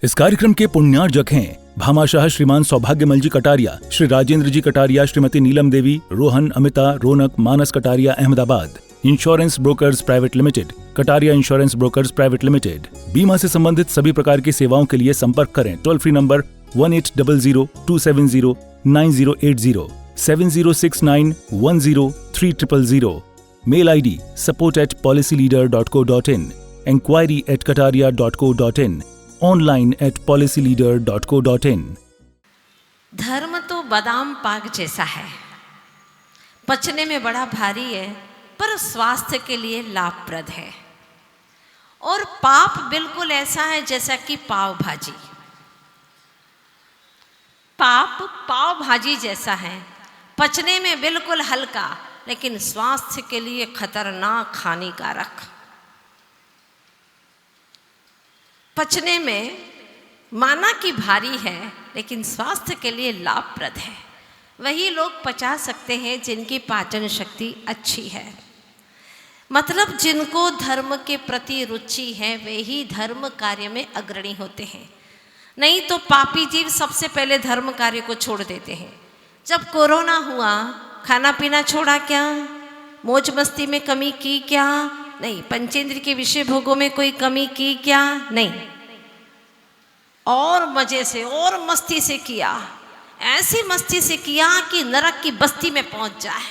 इस कार्यक्रम के पुण्यार्जक हैं Bhamashah Shriman Saubhagyamal ji Kataria, Shri Rajendra ji Kataria, Shrimati Neelam Devi, Rohan, Amita, Raunak, Manas Kataria, Ahmedabad. Insurance brokers private limited, Kataria insurance brokers private limited. बीमा से संबंधित सभी प्रकार की सेवाओं के लिए संपर्क करें। Toll free number 1800-270-9080, 7069103000। Mail ID support@policyleader.co.in, enquiry@kataria.co.in, online@policyleader.co.in। धर्म तो बादाम पाक जैसा है, पचने में बड़ा भारी है पर स्वास्थ्य के लिए लाभप्रद है। और पाप बिल्कुल ऐसा है जैसा कि पाव भाजी। पाप पाव भाजी जैसा है, पचने में बिल्कुल हल्का लेकिन स्वास्थ्य के लिए खतरनाक, हानिकारक। पचने में माना कि भारी है लेकिन स्वास्थ्य के लिए लाभप्रद है। वही लोग पचा सकते हैं जिनकी पाचन शक्ति अच्छी है। मतलब जिनको धर्म के प्रति रुचि है वे ही धर्म कार्य में अग्रणी होते हैं। नहीं तो पापी जीव सबसे पहले धर्म कार्य को छोड़ देते हैं। जब कोरोना हुआ, खाना पीना छोड़ा क्या? मौज मस्ती में कमी की क्या? नहीं। पंचेंद्र के विषय भोगों में कोई कमी की क्या? नहीं। और मजे से और मस्ती से किया, ऐसी मस्ती से किया कि नरक की बस्ती में पहुंच जाए।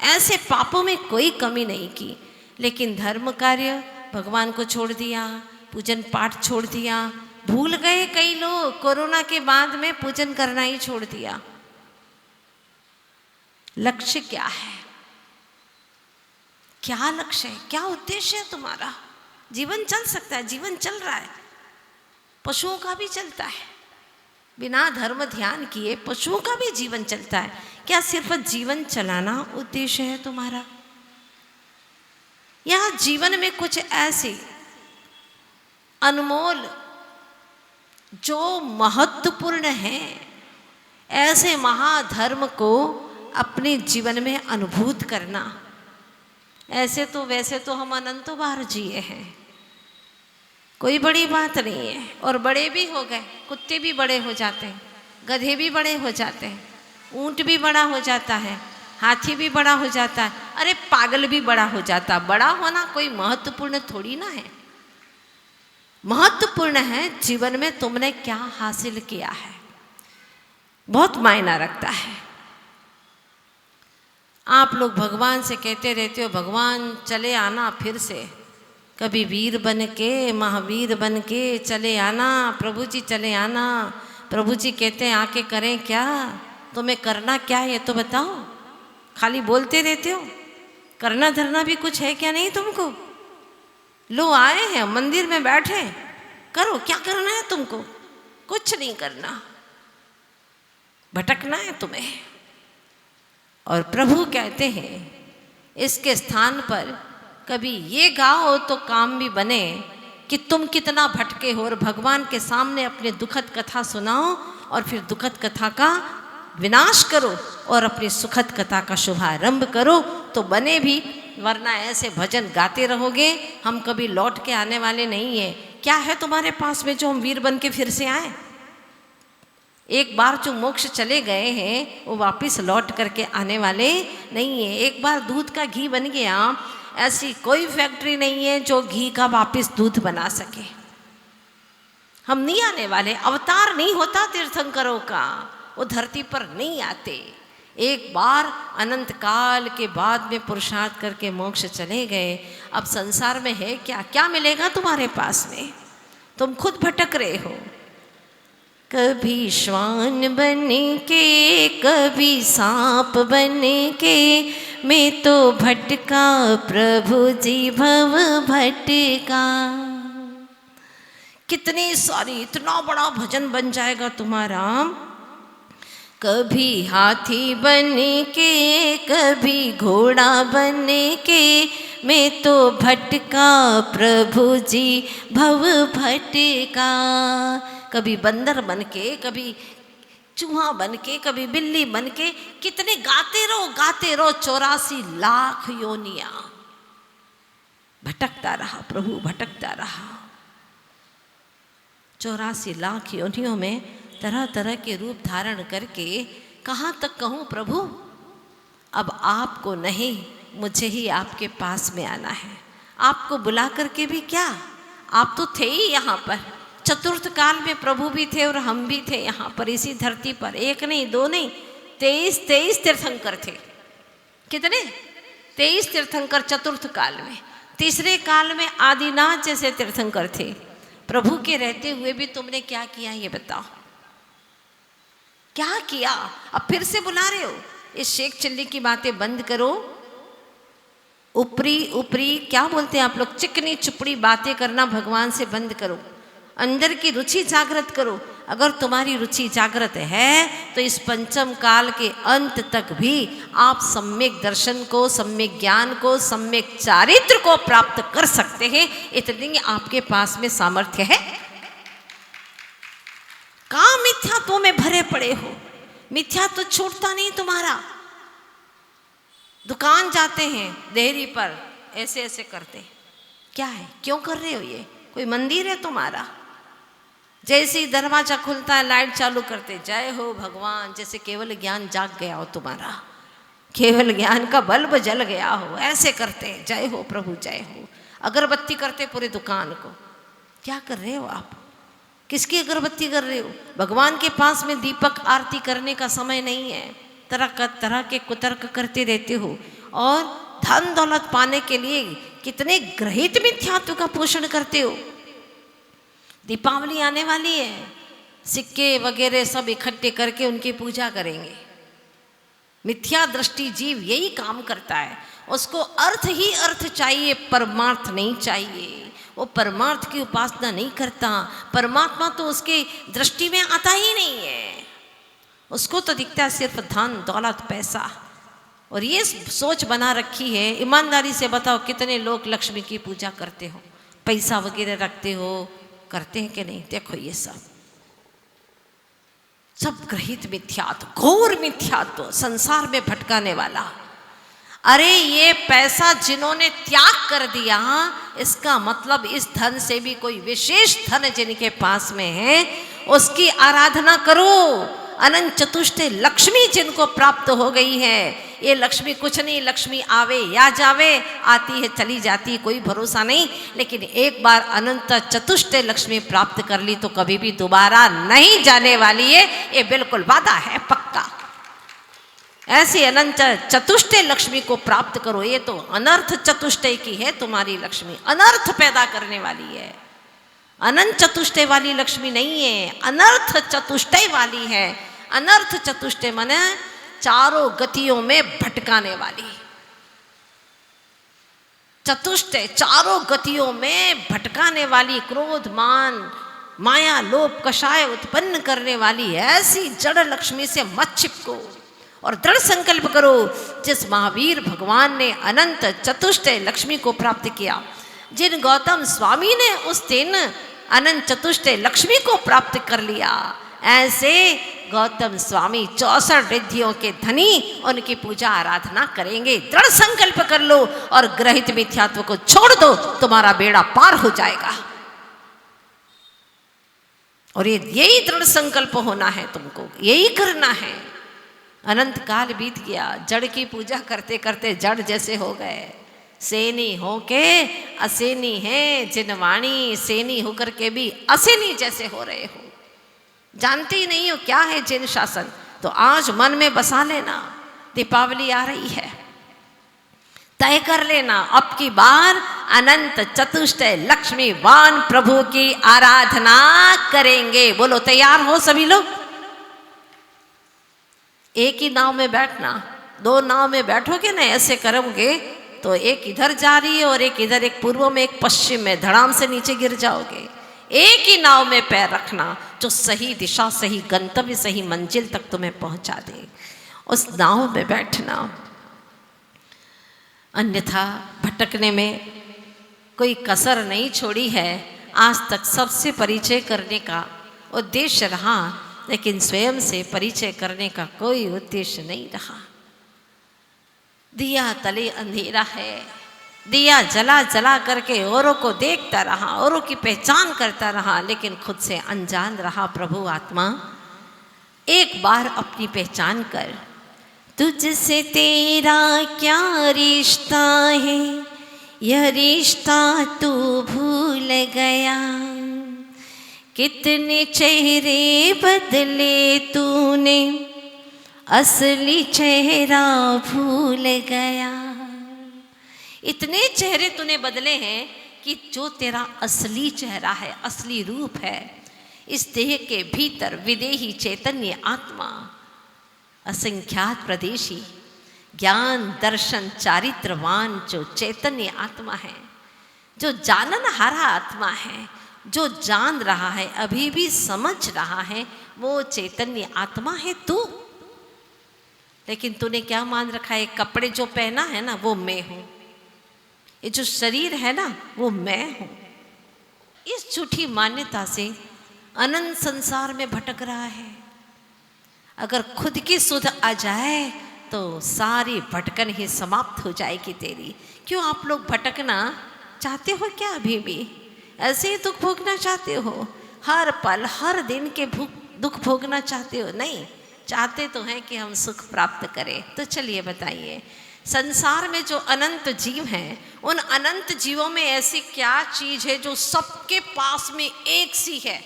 ऐसे पापों में कोई कमी नहीं की। लेकिन धर्म कार्य, भगवान को छोड़ दिया, पूजन पाठ छोड़ दिया। भूल गए कई लोग, कोरोना के बाद में पूजन करना ही छोड़ दिया। लक्ष्य क्या है? क्या लक्ष्य है? क्या उद्देश्य है तुम्हारा? जीवन चल सकता है, जीवन चल रहा है, पशुओं का भी चलता है। बिना धर्म ध्यान किए पशुओं का भी जीवन चलता है। क्या सिर्फ जीवन चलाना उद्देश्य है तुम्हारा? या जीवन में कुछ ऐसे अनमोल जो महत्वपूर्ण हैं, ऐसे महाधर्म को अपने जीवन में अनुभूत करना? ऐसे तो वैसे तो हम अनंतों बार जिए हैं, कोई बड़ी बात नहीं है। और बड़े भी हो गए, कुत्ते भी बड़े हो जाते हैं, गधे भी बड़े हो जाते हैं, ऊंट भी बड़ा हो जाता है, हाथी भी बड़ा हो जाता है, अरे पागल भी बड़ा हो जाता है। बड़ा होना कोई महत्वपूर्ण थोड़ी ना है। महत्वपूर्ण है जीवन में तुमने क्या हासिल किया है, बहुत मायना रखता है। आप लोग भगवान से कहते रहते हो, भगवान चले आना फिर से, कभी वीर बन के, महावीर बन के चले आना, प्रभु जी चले आना। प्रभु जी कहते हैं आके करें क्या? तुम्हें करना क्या है ये तो बताओ। खाली बोलते रहते हो, करना धरना भी कुछ है क्या नहीं तुमको? लो आए हैं मंदिर में बैठे, करो, क्या करना है तुमको? कुछ नहीं करना, भटकना है तुम्हें। और प्रभु कहते हैं इसके स्थान पर कभी ये गाओ तो काम भी बने कि तुम कितना भटके हो, और भगवान के सामने अपने दुखद कथा सुनाओ और फिर दुखद कथा का विनाश करो और अपनी सुखद कथा का शुभारंभ करो तो बने भी। वरना ऐसे भजन गाते रहोगे, हम कभी लौट के आने वाले नहीं है। क्या है तुम्हारे पास में जो हम वीर बन के फिर से आए? एक बार जो मोक्ष चले गए हैं वो वापस लौट करके आने वाले नहीं है। एक बार दूध का घी बन गया, ऐसी कोई फैक्ट्री नहीं है जो घी का वापस दूध बना सके। हम नहीं आने वाले, अवतार नहीं होता तीर्थंकरों का, वो धरती पर नहीं आते। एक बार अनंत काल के बाद में पुरुषार्थ करके मोक्ष चले गए। अब संसार में है क्या? क्या मिलेगा तुम्हारे पास में? तुम खुद भटक रहे हो। कभी श्वान बन के, कभी सांप बन के, मैं तो भटका प्रभु जी भव भटका। कितनी सारी, इतना बड़ा भजन बन जाएगा तुम्हारा। कभी हाथी बन के, कभी घोड़ा बन के, मैं तो भटका प्रभु जी भव भटका। कभी बंदर बन के, कभी चूहा बन के, कभी बिल्ली बन के, कितने गाते रहो 84 लाख योनियां। भटकता रहा प्रभु, भटकता रहा। 84 लाख योनियों में तरह तरह के रूप धारण करके कहाँ तक कहूँ प्रभु, अब आपको नहीं मुझे ही आपके पास में आना है। आपको बुला करके भी क्या, आप तो थे ही यहाँ पर। चतुर्थ काल में प्रभु भी थे और हम भी थे यहाँ पर इसी धरती पर। एक नहीं, दो नहीं, 23 तीर्थंकर थे। कितने? 23 तीर्थंकर चतुर्थ काल में। तीसरे काल में आदिनाथ जैसे तीर्थंकर थे। प्रभु के रहते हुए भी तुमने क्या किया ये बताओ, क्या किया? अब फिर से बुला रहे हो। इस शेख चिल्ली की बातें बंद करो। ऊपरी ऊपरी क्या बोलते हैं आप लोग, चिकनी चुपड़ी बातें करना भगवान से बंद करो। अंदर की रुचि जागृत करो। अगर तुम्हारी रुचि जागृत है तो इस पंचम काल के अंत तक भी आप सम्यक दर्शन को, सम्यक ज्ञान को, सम्यक चारित्र को प्राप्त कर सकते हैं। इतनी आपके पास में सामर्थ्य है। कहाँ मिथ्यात्व में भरे पड़े हो? मिथ्यात्व छूटता नहीं तुम्हारा। दुकान जाते हैं देहरी पर, ऐसे ऐसे करते, क्या है, क्यों कर रहे हो ये? कोई मंदिर है तुम्हारा? जैसे ही दरवाजा खुलता है लाइट चालू करते, जय हो भगवान, जैसे केवल ज्ञान जाग गया हो तुम्हारा, केवल ज्ञान का बल्ब जल गया हो, ऐसे करते हैं, जय हो प्रभु जय हो। अगरबत्ती करते पूरी दुकान को। क्या कर रहे हो आप? किसकी अगरबत्ती कर रहे हो? भगवान के पास में दीपक आरती करने का समय नहीं है। तरह के कुतर्क करते रहते हो और धन दौलत पाने के लिए कितने ग्रहित मिथ्यात्व का पोषण करते हो। दीपावली आने वाली है, सिक्के वगैरह सब इकट्ठे करके उनकी पूजा करेंगे। मिथ्या दृष्टि जीव यही काम करता है। उसको अर्थ ही अर्थ चाहिए, परमार्थ नहीं चाहिए। वो परमार्थ की उपासना नहीं करता। परमात्मा तो उसके दृष्टि में आता ही नहीं है। उसको तो दिखता है सिर्फ धन दौलत पैसा। और ये सोच बना रखी है। ईमानदारी से बताओ कितने लोग लक्ष्मी की पूजा करते हो, पैसा वगैरह रखते हो, करते हैं कि नहीं? देखो ये सब ग्रहित मिथ्यात्व, घोर मिथ्यात्व, संसार में भटकाने वाला। अरे ये पैसा जिन्होंने त्याग कर दिया, इसका मतलब इस धन से भी कोई विशेष धन जिनके पास में है उसकी आराधना करो। अनंत चतुष्टय लक्ष्मी जिनको प्राप्त हो गई है, ये लक्ष्मी कुछ नहीं, लक्ष्मी आवे या जावे, आती है चली जाती, कोई भरोसा नहीं। लेकिन एक बार अनंत चतुष्टय लक्ष्मी प्राप्त कर ली तो कभी भी दोबारा नहीं जाने वाली है। ये बिल्कुल वादा है, पक्का। ऐसी अनंत चतुष्टय लक्ष्मी को प्राप्त करो। ये तो अनर्थ चतुष्टय की है तुम्हारी लक्ष्मी, अनर्थ पैदा करने वाली है। अनंत चतुष्टय वाली लक्ष्मी नहीं है, अनर्थ चतुष्टय वाली है। अनर्थ चतुष्टय माने चारों गतियों में भटकाने वाली। चतुष्टय चारों गतियों में भटकाने वाली, क्रोध मान माया लोभ कषाय उत्पन्न करने वाली ऐसी जड़ लक्ष्मी से मत चिपको और दृढ़ संकल्प करो। जिस महावीर भगवान ने अनंत चतुष्टय लक्ष्मी को प्राप्त किया, जिन गौतम स्वामी ने उस दिन अनंत चतुष्टय लक्ष्मी को प्राप्त कर लिया, ऐसे गौतम स्वामी 64 रिद्धियों के धनी उनकी पूजा आराधना करेंगे। दृढ़ संकल्प कर लो और ग्रहित मिथ्यात्व को छोड़ दो, तुम्हारा बेड़ा पार हो जाएगा। और यही दृढ़ संकल्प होना है, तुमको यही करना है। अनंत काल बीत गया, जड़ की पूजा करते करते जड़ जैसे हो गए। सेनी होके असेनी है, जिनवाणी सेनी होकर के भी असेनी जैसे हो रहे हो। जानते ही नहीं हो क्या है जिन शासन। तो आज मन में बसा लेना, दीपावली आ रही है, तय कर लेना अब की बार अनंत चतुष्टय लक्ष्मीवान प्रभु की आराधना करेंगे। बोलो तैयार हो सभी लोग? एक ही नाव में बैठना, दो नाव में बैठोगे ना, ऐसे करोगे तो एक इधर जा रही है और एक इधर, एक पूर्व में एक पश्चिम में, धड़ाम से नीचे गिर जाओगे। एक ही नाव में पैर रखना जो सही दिशा, सही गंतव्य, सही मंजिल तक तुम्हें पहुंचा दे, उस नाव में बैठना। अन्यथा भटकने में कोई कसर नहीं छोड़ी है। आज तक सबसे परिचय करने का उद्देश्य रहा, लेकिन स्वयं से परिचय करने का कोई उद्देश्य नहीं रहा। दिया तले अंधेरा है, दिया जला जला करके औरों को देखता रहा, औरों की पहचान करता रहा, लेकिन खुद से अनजान रहा। प्रभु आत्मा, एक बार अपनी पहचान कर, तुझसे तेरा क्या रिश्ता है, यह रिश्ता तू भूल गया। कितने चेहरे बदले तूने, असली चेहरा भूल गया। इतने चेहरे तूने बदले हैं कि जो तेरा असली चेहरा है, असली रूप है, इस देह के भीतर विदेही चैतन्य आत्मा, असंख्यात प्रदेशी, ज्ञान दर्शन चारित्रवान जो चैतन्य आत्मा है, जो जाननहारा आत्मा है, जो जान रहा है, अभी भी समझ रहा है, वो चैतन्य आत्मा है तू। लेकिन तूने क्या मान रखा है? कपड़े जो पहना है ना, वो मैं हूं। ये जो शरीर है ना, वो मैं हूं। इस झूठी मान्यता से अनंत संसार में भटक रहा है। अगर खुद की सुध आ जाए तो सारी भटकन ही समाप्त हो जाएगी तेरी। क्यों आप लोग भटकना चाहते हो क्या? अभी भी ऐसे ही दुख भोगना चाहते हो? हर पल हर दिन के दुख भोगना चाहते हो? नहीं, चाहते तो हैं कि हम सुख प्राप्त करें। तो चलिए बताइए, संसार में जो अनंत जीव हैं, उन अनंत जीवों में ऐसी क्या चीज है जो सबके पास में एक सी है?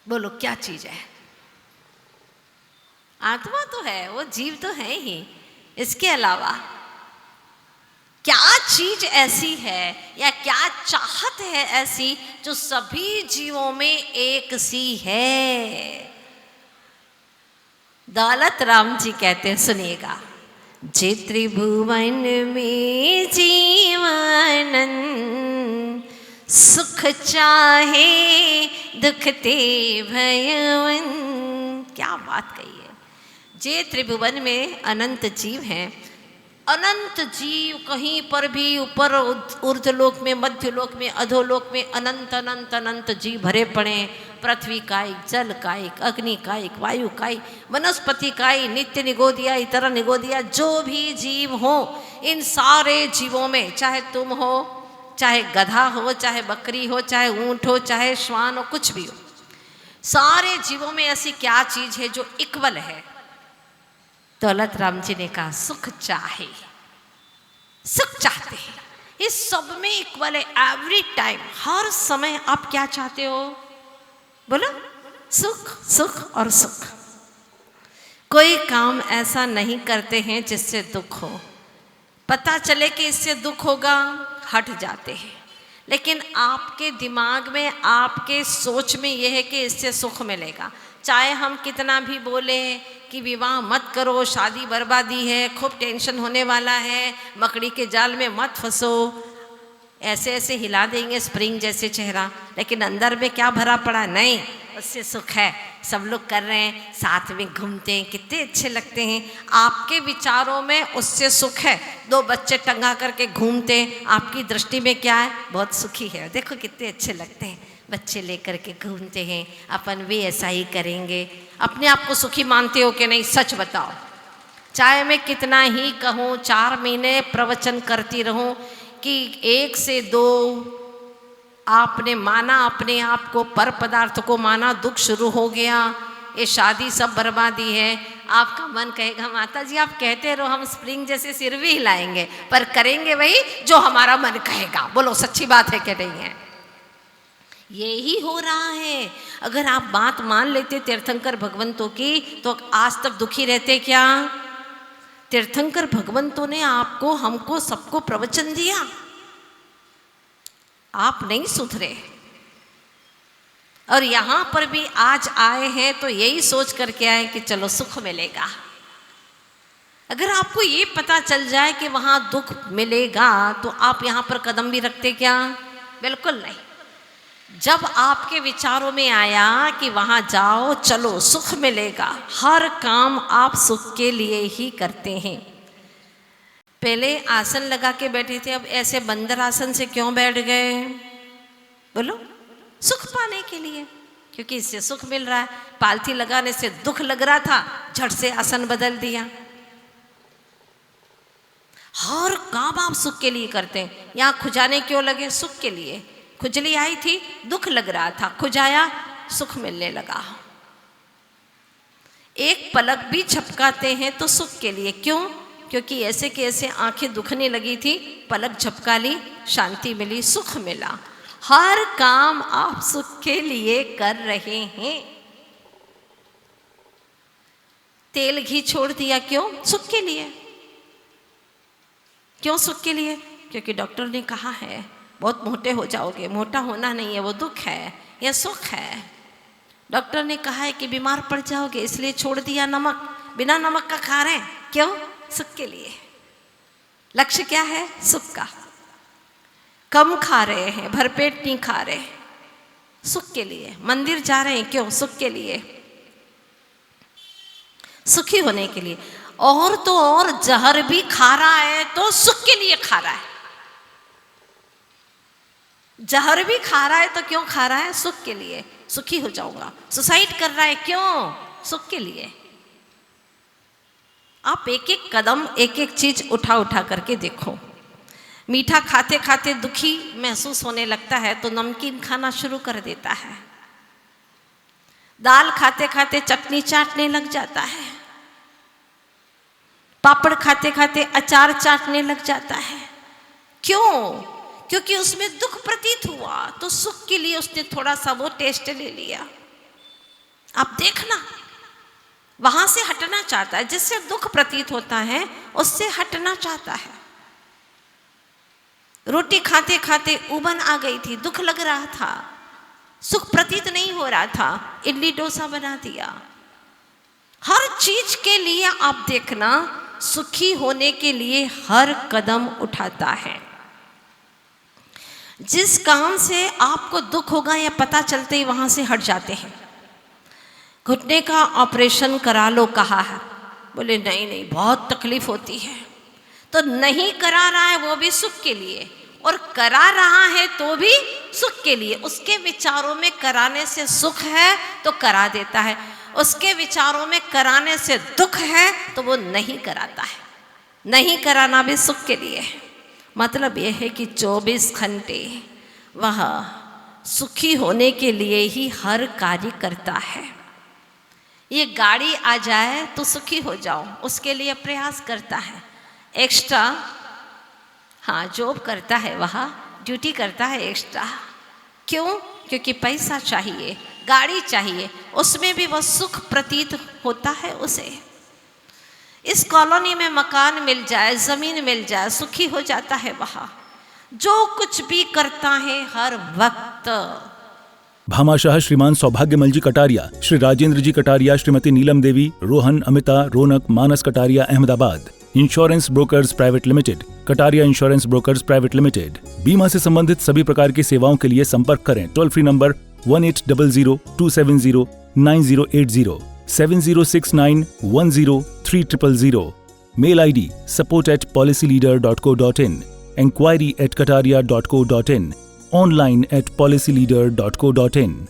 बोलो, क्या चीज है? आत्मा तो है, वो जीव तो है ही। इसके अलावा क्या चीज ऐसी है या क्या चाहत है ऐसी जो सभी जीवों में एक सी है? दौलत राम जी कहते हैं, सुनिएगा। जे त्रिभुवन में जीवनन, सुख चाहे दुख ते भयवन। क्या बात कही है! जे त्रिभुवन में अनंत जीव हैं, अनंत जीव कहीं पर भी ऊपर ऊर्ध्वलोक में, मध्यलोक में, अधोलोक में अनंत अनंत अनंत जीव भरे पड़े। पृथ्वी कायिक, जल कायिक, अग्नि कायिक, वायु कायिक, वनस्पति कायिक, नित्य निगोदिया, इतर निगोदिया, जो भी जीव हो, इन सारे जीवों में, चाहे तुम हो, चाहे गधा हो, चाहे बकरी हो, चाहे ऊंट हो, चाहे श्वान हो, कुछ भी हो, सारे जीवों में ऐसी क्या चीज है जो इक्वल है? दौलत राम जी ने कहा, सुख चाहे, सुख चाहते हैं। इस सब में इक्वल है। एवरी टाइम, हर समय आप क्या चाहते हो? बोलो, सुख, सुख और सुख। कोई काम ऐसा नहीं करते हैं जिससे दुख हो। पता चले कि इससे दुख होगा, हट जाते हैं। लेकिन आपके दिमाग में, आपके सोच में यह है कि इससे सुख मिलेगा। चाहे हम कितना भी बोले कि विवाह मत करो, शादी बर्बादी है, खूब टेंशन होने वाला है, मकड़ी के जाल में मत फंसो, ऐसे ऐसे हिला देंगे स्प्रिंग जैसे चेहरा, लेकिन अंदर में क्या भरा पड़ा? नहीं, उससे सुख है। सब लोग कर रहे हैं, साथ में घूमते हैं, कितने अच्छे लगते हैं। आपके विचारों में उससे सुख है। दो बच्चे टंगा करके घूमते हैं, आपकी दृष्टि में क्या है? बहुत सुखी है, देखो कितने अच्छे लगते हैं। बच्चे लेकर के घूमते हैं, अपन भी ऐसा ही करेंगे। अपने आप को सुखी मानते हो कि नहीं? सच बताओ। चाहे मैं कितना ही कहूँ, 4 महीने प्रवचन करती रहूँ कि 1 से 2 आपने माना अपने आप को, पर पदार्थ को माना, दुख शुरू हो गया, ये शादी सब बर्बादी है। आपका मन कहेगा, माता जी आप कहते रहो, हम स्प्रिंग जैसे सिर भी हिलाएंगे, पर करेंगे वही जो हमारा मन कहेगा। बोलो, सच्ची बात है कि नहीं है? यही हो रहा है। अगर आप बात मान लेते तीर्थंकर भगवंतों की, तो आज तक दुखी रहते क्या? तीर्थंकर भगवंतों ने आपको, हमको, सबको प्रवचन दिया, आप नहीं सुधरे। और यहां पर भी आज आए हैं तो यही सोच करके आए कि चलो सुख मिलेगा। अगर आपको ये पता चल जाए कि वहां दुख मिलेगा तो आप यहां पर कदम भी रखते क्या? बिल्कुल नहीं। जब आपके विचारों में आया कि वहां जाओ, चलो सुख मिलेगा, हर काम आप सुख के लिए ही करते हैं। पहले आसन लगा के बैठे थे, अब ऐसे बंदर आसन से क्यों बैठ गए? बोलो, सुख पाने के लिए, क्योंकि इससे सुख मिल रहा है। पालथी लगाने से दुख लग रहा था, झट से आसन बदल दिया। हर काम आप सुख के लिए करते हैं। यहाँ खुजाने क्यों लगे? सुख के लिए। खुजली आई थी, दुख लग रहा था, खुजाया, सुख मिलने लगा। एक पलक भी झपकाते हैं तो सुख के लिए। क्यों? क्योंकि ऐसे के ऐसे आंखें दुखने लगी थी, पलक झपका ली, शांति मिली, सुख मिला। हर काम आप सुख के लिए कर रहे हैं। तेल घी छोड़ दिया, क्यों? सुख के लिए। क्यों सुख के लिए? क्योंकि डॉक्टर ने कहा है बहुत मोटे हो जाओगे। मोटा होना नहीं है, वो दुख है, यह सुख है। डॉक्टर ने कहा है कि बीमार पड़ जाओगे, इसलिए छोड़ दिया नमक, बिना नमक का खा रहे हैं। क्यों? सुख के लिए। लक्ष्य क्या है? सुख का। कम खा रहे हैं, भरपेट नहीं खा रहे, सुख के लिए। मंदिर जा रहे हैं, क्यों? सुख के लिए, सुखी होने के लिए। और तो और जहर भी खा रहा है तो सुख के लिए खा रहा है। जहर भी खा रहा है तो क्यों खा रहा है? सुख के लिए, सुखी हो जाऊंगा। सुसाइड कर रहा है, क्यों? सुख के लिए। आप एक एक कदम, एक एक चीज उठा उठा करके देखो। मीठा खाते खाते दुखी महसूस होने लगता है तो नमकीन खाना शुरू कर देता है। दाल खाते खाते चटनी चाटने लग जाता है। पापड़ खाते खाते अचार चाटने लग जाता है। क्यों? क्योंकि उसमें दुख प्रतीत हुआ तो सुख के लिए उसने थोड़ा सा वो टेस्ट ले लिया। आप देखना, वहां से हटना चाहता है। जिससे दुख प्रतीत होता है उससे हटना चाहता है। रोटी खाते खाते उबन आ गई थी, दुख लग रहा था, सुख प्रतीत नहीं हो रहा था, इडली डोसा बना दिया। हर चीज के लिए आप देखना, सुखी होने के लिए हर कदम उठाता है। जिस काम से आपको दुख होगा या पता चलते ही वहां से हट जाते हैं। घुटने का ऑपरेशन करा लो कहा है, बोले नहीं नहीं बहुत तकलीफ होती है, तो नहीं करा रहा है वो भी सुख के लिए, और करा रहा है तो भी सुख के लिए। उसके विचारों में कराने से सुख है तो करा देता है, उसके विचारों में कराने से दुख है तो वो नहीं कराता है। नहीं कराना भी सुख के लिए है। मतलब यह है कि 24 घंटे वह सुखी होने के लिए ही हर कार्य करता है। ये गाड़ी आ जाए तो सुखी हो जाओ, उसके लिए प्रयास करता है। एक्स्ट्रा, हाँ, जॉब करता है, वह ड्यूटी करता है एक्स्ट्रा। क्यों? क्योंकि पैसा चाहिए, गाड़ी चाहिए, उसमें भी वह सुख प्रतीत होता है उसे। इस कॉलोनी में मकान मिल जाए, जमीन मिल जाए, सुखी हो जाता है वह। जो कुछ भी करता है हर वक्त। Bhamashah Shriman Saubhagyamal ji Kataria, Shri Rajendra ji Kataria, Shrimati Neelam Devi, Rohan, Amita, Raunak, Manas Kataria, Ahmedabad. Insurance brokers private limited, Kataria insurance brokers private limited. बीमा से संबंधित सभी प्रकार की सेवाओं के लिए संपर्क करें। Toll free number 1800-270-9080, 7069103000। Mail ID support@policyleader.co.in, enquiry@kataria.co.in, online@policyleader.co.in।